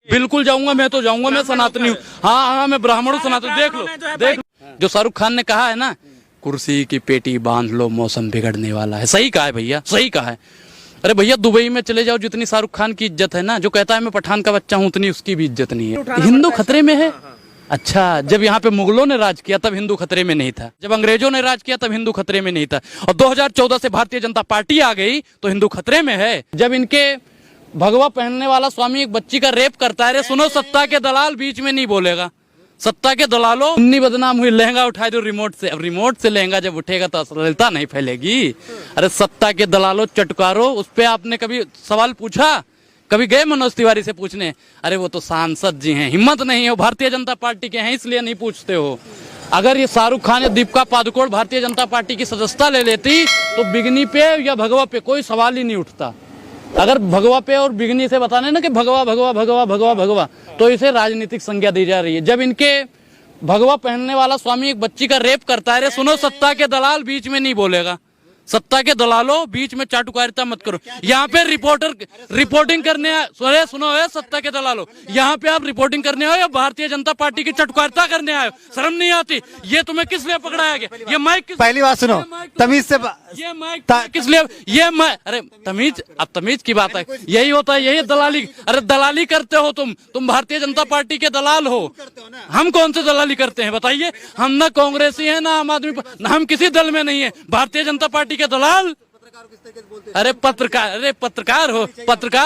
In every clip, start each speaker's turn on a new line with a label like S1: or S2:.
S1: बिल्कुल जाऊंगा, मैं तो जाऊंगा, मैं सनातनी हूँ। हाँ, मैं ब्राह्मण हूँ, सनातन। देख लो जो शाहरुख खान ने कहा है ना, कुर्सी की पेटी बांध लो, मौसम बिगड़ने वाला है। सही कहा है भैया, सही कहा है। अरे भैया दुबई में चले जाओ, जितनी शाहरुख खान की इज्जत है ना, जो कहता है मैं पठान का बच्चा हूँ, उतनी उसकी भी इज्जत नहीं है। हिंदू खतरे में है। अच्छा, जब यहाँ पे मुगलों ने राज किया तब हिंदू खतरे में नहीं था, जब अंग्रेजों ने राज किया तब हिंदू खतरे में नहीं था, और 2014 से भारतीय जनता पार्टी आ गई तो हिंदू खतरे में है। जब इनके भगवा पहनने वाला स्वामी एक बच्ची का रेप करता है, सुनो सत्ता के दलाल बीच में नहीं बोलेगा। सत्ता के दलालों, मुन्नी बदनाम हुई, लहंगा उठाए दो रिमोट से। अब रिमोट से लहंगा जब उठेगा तो अश्लीलता नहीं फैलेगी। अरे सत्ता के दलालों, चटकारों, उस पे आपने कभी सवाल पूछा? कभी गए मनोज तिवारी से पूछने? अरे वो तो सांसद जी हैं, हिम्मत नहीं है, भारतीय जनता पार्टी के हैं इसलिए नहीं पूछते हो। अगर ये शाहरुख खान या दीपिका पादुकोण भारतीय जनता पार्टी की सदस्यता ले लेती तो बिगनी पे या भगवा पे कोई सवाल ही नहीं उठता। अगर भगवा पे और बिगनी से बताने ना कि भगवा भगवा भगवा भगवा भगवा, तो इसे राजनीतिक संज्ञा दी जा रही है। जब इनके भगवा पहनने वाला स्वामी एक बच्ची का रेप करता है, सुनो सत्ता के दलाल बीच में नहीं बोलेगा। सत्ता के दलालों, बीच में चाटुकारिता मत करो। यहाँ पे रिपोर्टिंग करने आए, सुनो है सत्ता के दलालों, यहाँ पे आप रिपोर्टिंग करने आए या भारतीय जनता पार्टी की चटुकारिता करने आए? शर्म नहीं आती? ये तुम्हें किस लिए पकड़ाया गया? ये माइक
S2: पहली बात सुनो, तमीज से
S1: ये माइक किस लिए? अरे तमीज, अब तमीज की बात है, यही होता है, यही दलाली। अरे दलाली करते हो तुम भारतीय जनता पार्टी के दलाल हो। हम कौन से दलाली करते हैं बताइए? हम ना कांग्रेसी है, ना आम आदमी, हम किसी दल में नहीं है। भारतीय जनता पार्टी के दलाल। अरे पत्रकार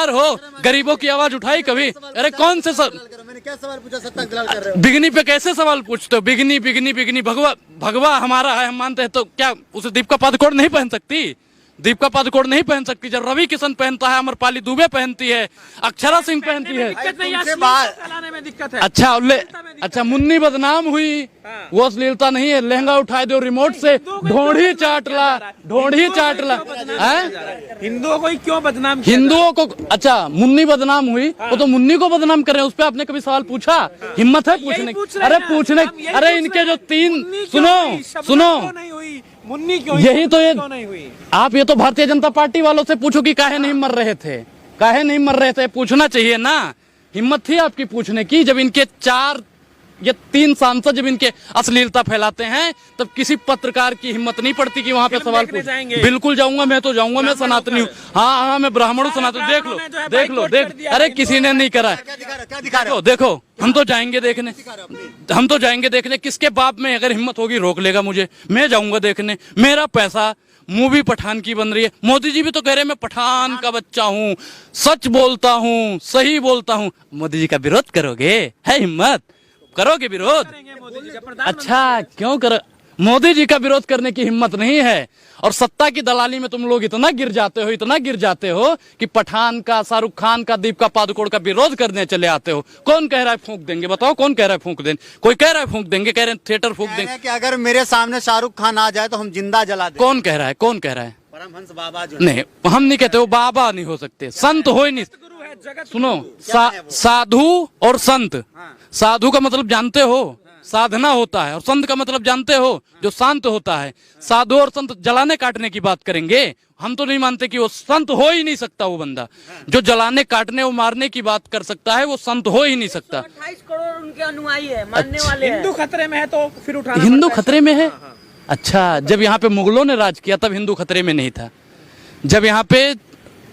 S1: हो, गरीबों की आवाज उठाई कभी? अरे कौन से
S2: मैंने क्या सवाल पूछा? सत्ता दलाल कर रहे हो।
S1: बिगनी पे कैसे सवाल पूछते हो? बिगनी भगवा हमारा है, हम मानते हैं, तो क्या उसे दीपिका पादुकोण नहीं पहन सकती? दीपिका पादुकोण नहीं पहन सकती? जब रवि किशन पहनता है, अमरपाली दुबे पहनती है, अक्षरा सिंह पहनती है।
S3: दिक्कत है।
S1: अच्छा मुन्नी बदनाम हुई, वो अश्लीलता नहीं है। लहंगा उठाए दो रिमोट से, ढोंढी चाट ला।
S3: हिंदुओं को क्यों बदनाम?
S1: हिंदुओं को? अच्छा मुन्नी बदनाम हुई, वो तो मुन्नी को बदनाम कर रहे हैं, उस पर आपने कभी सवाल पूछा? हिम्मत है पूछने? अरे इनके जो तीन, सुनो
S3: मुन्नी क्यों?
S1: यही तो नहीं हुई। आप ये तो भारतीय जनता पार्टी वालों से पूछो कि काहे नहीं मर रहे थे, पूछना चाहिए ना। हिम्मत थी आपकी पूछने की? जब इनके 4 या 3 सांसद जब इनके अश्लीलता फैलाते हैं, तब किसी पत्रकार की हिम्मत नहीं पड़ती कि वहां पे सवाल पूछे। बिल्कुल जाऊंगा, मैं तो जाऊंगा, मैं सनातनी हूँ। हाँ, मैं ब्राह्मण हूँ, सनातन। देख लो। अरे किसी ने नहीं करा। देखो हम तो जाएंगे देखने, किसके बाप में अगर हिम्मत होगी रोक लेगा मुझे, मैं जाऊंगा देखने। मेरा पैसा, मूवी पठान की बन रही है। मोदी जी भी तो कह रहे हैं मैं पठान का बच्चा हूँ, सच बोलता हूँ, सही बोलता हूँ। मोदी जी का विरोध करोगे? है हिम्मत? करोगे विरोध? अच्छा क्यों करो? मोदी जी का विरोध करने की हिम्मत नहीं है। और सत्ता की दलाली में तुम लोग इतना गिर जाते हो कि पठान का, शाहरुख खान का, दीपिका पादुकोण का विरोध करने चले आते हो। कौन कह रहा है फूंक देंगे? बताओ कौन कह रहा है फूंक देंगे? कोई कह रहा है फूंक देंगे, कह रहे हैं थिएटर फूंक देंगे
S2: कि अगर मेरे सामने शाहरुख खान आ जाए तो हम जिंदा जला दें।
S1: कौन कह रहा है?
S2: परमहंस बाबा जो
S1: नहीं, हम नहीं कहते, वो बाबा नहीं हो सकते, संत हो ही नहीं। सुनो, साधु और संत, साधु का मतलब जानते हो? साधना होता है। और संत का मतलब जानते हो? जो शांत होता है। साधु और संत जलाने काटने की बात करेंगे? हम तो नहीं मानते कि वो संत हो ही नहीं सकता। वो बंदा जो जलाने काटने और मारने की बात कर सकता है, वो संत हो ही नहीं सकता।
S4: 28 करोड़ उनके अनुयायी है, मानने वाले हैं।
S3: हिंदू खतरे में है तो फिर उठाना।
S1: हिंदू खतरे में है? अच्छा, जब यहाँ पे मुगलों ने राज किया तब हिंदू खतरे में नहीं था, जब यहाँ पे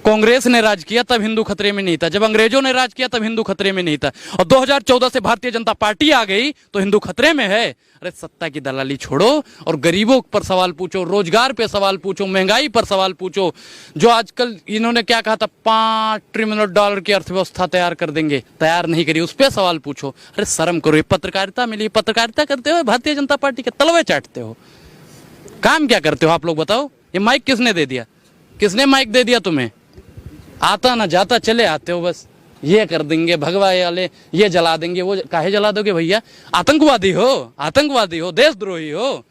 S1: कांग्रेस ने राज किया तब हिंदू खतरे में नहीं था, जब अंग्रेजों ने राज किया तब हिंदू खतरे में नहीं था, और 2014 से भारतीय जनता पार्टी आ गई तो हिंदू खतरे में है। अरे सत्ता की दलाली छोड़ो और गरीबों पर सवाल पूछो, रोजगार पे सवाल पूछो, महंगाई पर सवाल पूछो। जो आजकल इन्होंने क्या कहा था, $5 ट्रिलियन की अर्थव्यवस्था तैयार कर देंगे, तैयार नहीं करी, उस पर सवाल पूछो। अरे शर्म करो, ये पत्रकारिता मिली, पत्रकारिता करते हो, भारतीय जनता पार्टी के तलवे चाटते हो। काम क्या करते हो आप लोग बताओ? ये माइक किसने दे दिया? किसने माइक दे दिया तुम्हें? आता ना जाता चले आते हो, बस ये कर देंगे भगवा वाले, ये जला देंगे, वो काहे जला दोगे भैया? आतंकवादी हो, देशद्रोही हो,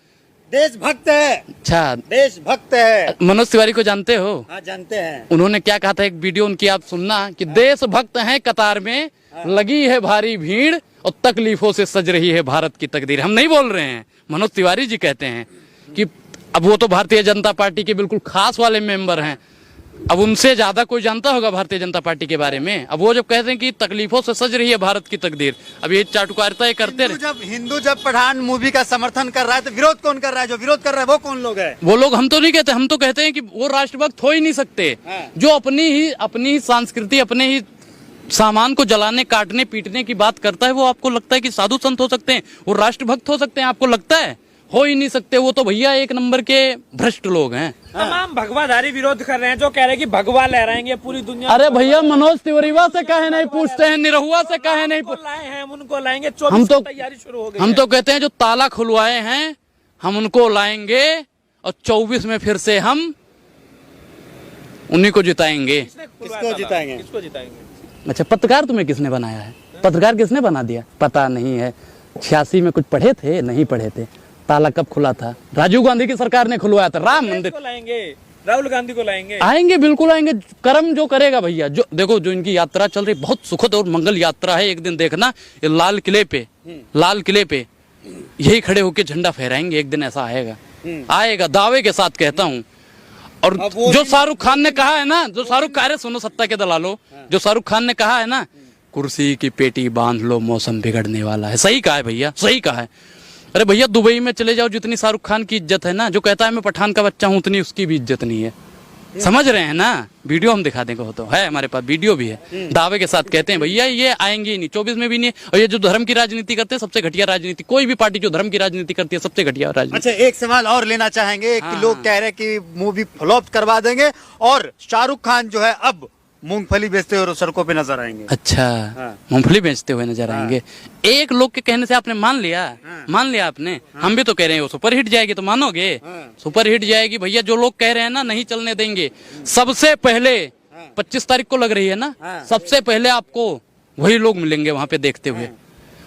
S2: देशभक्त है।
S1: अच्छा,
S2: देशभक्त है।
S1: मनोज तिवारी को जानते हो?
S2: हाँ जानते हैं।
S1: उन्होंने क्या कहा था, एक वीडियो उनकी आप सुनना, कि देशभक्त हैं कतार में, लगी है भारी भीड़ और तकलीफों से सज रही है भारत की तकदीर। हम नहीं बोल रहे हैं, मनोज तिवारी जी कहते हैं कि अब वो तो भारतीय जनता पार्टी के बिल्कुल खास वाले मेंबर हैं। अब उनसे ज्यादा कोई जानता होगा भारतीय जनता पार्टी के बारे में। अब वो जब कहते हैं कि तकलीफों से सज रही है भारत की तकदीर, अब ये चाटुकारिता ये करते रहे।
S2: हिंदू जब पठान मूवी का समर्थन कर रहा है तो विरोध कौन कर रहा है? जो विरोध कर रहा है वो कौन लोग है?
S1: वो लोग हम तो नहीं कहते, हम तो कहते हैं कि वो राष्ट्रभक्त हो ही नहीं सकते। जो अपनी ही संस्कृति, अपने ही सामान को जलाने, काटने, पीटने की बात करता है, वो आपको लगता है कि साधु संत हो सकते हैं, वो राष्ट्रभक्त हो सकते हैं? आपको लगता है? हो ही नहीं सकते। वो तो भैया एक नंबर के भ्रष्ट लोग हैं।
S3: तमाम भगवाधारी विरोध कर रहे हैं, जो कह रहे हैं कि भगवा लहराएंगे पूरी दुनिया।
S1: अरे भैया मनोज तिवारीवा से काहे नहीं पूछते हैं, निरहुआ से काहे नहीं
S3: लाए हैं, उनको लाएंगे।
S1: हम तो
S3: तैयारी शुरू हो गई।
S1: हम तो कहते हैं जो ताला खुलवाए हैं हम उनको लाएंगे और 24 में फिर से हम उन्हीं को जिताएंगे।
S2: किसको जिताएंगे?
S3: किसको जिताएंगे?
S1: अच्छा, पत्रकार तुम्हें किसने बनाया है? पत्रकार किसने बना दिया? पता नहीं है। 86 में कुछ पढ़े थे? नहीं पढ़े थे। ताला कब खुला था? राजीव गांधी की सरकार ने खुलवाया था। राम मंदिर
S3: को लाएंगे, राहुल गांधी को लाएंगे।
S1: आएंगे, बिल्कुल आएंगे। कर्म जो करेगा भैया, जो देखो जो इनकी यात्रा चल रही, बहुत सुखद और मंगल यात्रा है। एक दिन देखना ये लाल किले पे यही खड़े होके झंडा फहराएंगे। एक दिन ऐसा आएगा, दावे के साथ कहता हूँ। और जो शाहरुख खान ने कहा है ना, जो शाहरुख कह रहे, सुनो सत्ता के दलालों, जो शाहरुख खान ने कहा है ना, कुर्सी की पेटी बांध लो मौसम बिगड़ने वाला है। सही कहा है भैया, सही कहा है। अरे भैया दुबई में चले जाओ, जितनी शाहरुख खान की इज्जत है ना, जो कहता है मैं पठान का बच्चा हूं, उतनी उसकी भी इज्जत नहीं है। समझ रहे हैं ना? वीडियो हम दिखा देंगे, तो है हमारे पास वीडियो भी है। दावे के साथ कहते हैं भैया ये आएंगे ही नहीं, 24 में भी नहीं। और ये जो धर्म की राजनीति करते हैं, सबसे घटिया राजनीति। कोई भी पार्टी जो धर्म की राजनीति करती है, सबसे घटिया राजनीति।
S2: अच्छा, एक सवाल और लेना चाहेंगे कि लोग कह रहे हैं कि मूवी फ्लॉप करवा देंगे और शाहरुख खान जो है अब मूंगफली बेचते हुए सड़कों पे नजर आएंगे।
S1: अच्छा, मूंगफली बेचते हुए नजर आएंगे। एक लोग के कहने से आपने मान लिया? मान लिया आपने? हम भी तो कह रहे हैं वो सुपर हिट जाएगी, तो मानोगे? सुपर हिट जाएगी भैया। जो लोग कह रहे हैं ना नहीं चलने देंगे, सबसे पहले 25 तारीख को लग रही है ना, सबसे पहले आपको वही लोग मिलेंगे वहां पे देखते हुए,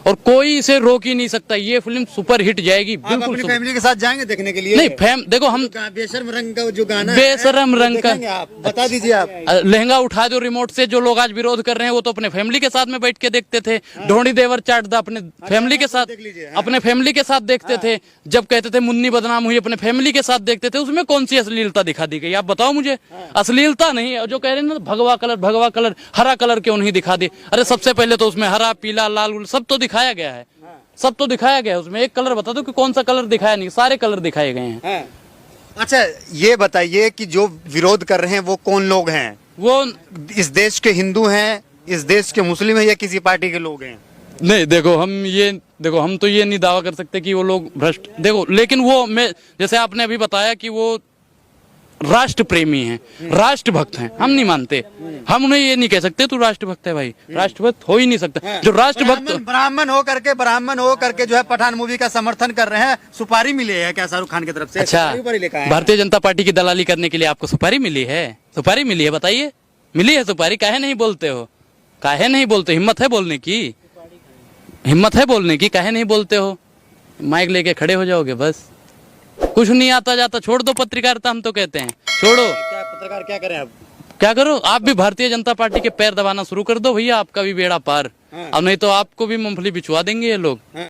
S1: और कोई इसे रोक ही नहीं सकता। ये फिल्म सुपर हिट जाएगी। बिल्कुल
S2: अपनी फैमिली के साथ जाएंगे देखने के लिए?
S1: नहीं, देखो हम
S2: बेशरम रंग का जो गाना
S1: बेशरम रंग का,
S2: आप बता दीजिए। आप
S1: लहंगा उठा दो रिमोट से। जो लोग आज विरोध कर रहे हैं वो तो अपने फैमिली के साथ में बैठ के देखते थे। ढोंडी देवर चाट दा अपने फैमिली के साथ, अपने फैमिली के साथ देखते थे। जब कहते थे मुन्नी बदनाम हुई, अपने फैमिली के साथ देखते थे। उसमें कौन सी अश्लीलता दिखा दी गई? आप बताओ मुझे। अश्लीलता नहीं है। जो कह रहे हैं ना भगवा कलर, हरा कलर क्यों नहीं दिखा दी? अरे सबसे पहले तो उसमें हरा, पीला, लाल सब तो दिखाया गया है। सब तो दिखाया गया है उसमें। एक कलर बता दो कि कौन सा कलर दिखाया नहीं? सारे कलर दिखाए गए हैं।
S2: अच्छा, ये बताइए कि जो विरोध कर रहे हैं वो कौन लोग हैं?
S1: वो
S2: इस देश के हिंदू हैं, इस देश के मुस्लिम हैं, या किसी पार्टी के लोग हैं?
S1: नहीं, देखो हम तो ये नहीं दावा कर सकते कि वो लोग भ्रष्ट, देखो, लेकिन वो मैं जैसे आपने अभी बताया कि वो राष्ट्र प्रेमी हैं, राष्ट्रभक्त हैं। हम नहीं मानते, हम उन्हें ये नहीं कह सकते तू राष्ट्रभक्त है भाई। राष्ट्रभक्त हो ही नहीं सकता। जो राष्ट्रभक्त
S2: ब्राह्मण हो करके जो है पठान मूवी का समर्थन कर रहे हैं, सुपारी मिली है क्या शाहरुख खान की तरफ से?
S1: अच्छा, भारतीय जनता पार्टी की दलाली करने के लिए आपको सुपारी मिली है? सुपारी मिली है, बताइए। मिली है सुपारी? काहे नहीं बोलते हो? काहे नहीं बोलते? हिम्मत है बोलने की? हिम्मत है बोलने की? काहे नहीं बोलते हो? माइक लेके खड़े हो जाओगे बस। कुछ नहीं आता जाता, छोड़ दो पत्रकारिता। हम तो कहते हैं छोड़ो।
S2: क्या पत्रकार क्या करें अब?
S1: क्या करो? आप भी भारतीय जनता पार्टी के पैर दबाना शुरू कर दो भैया, आपका भी बेड़ा पार। अब नहीं तो आपको भी मूंगफली बिछवा देंगे ये लोग।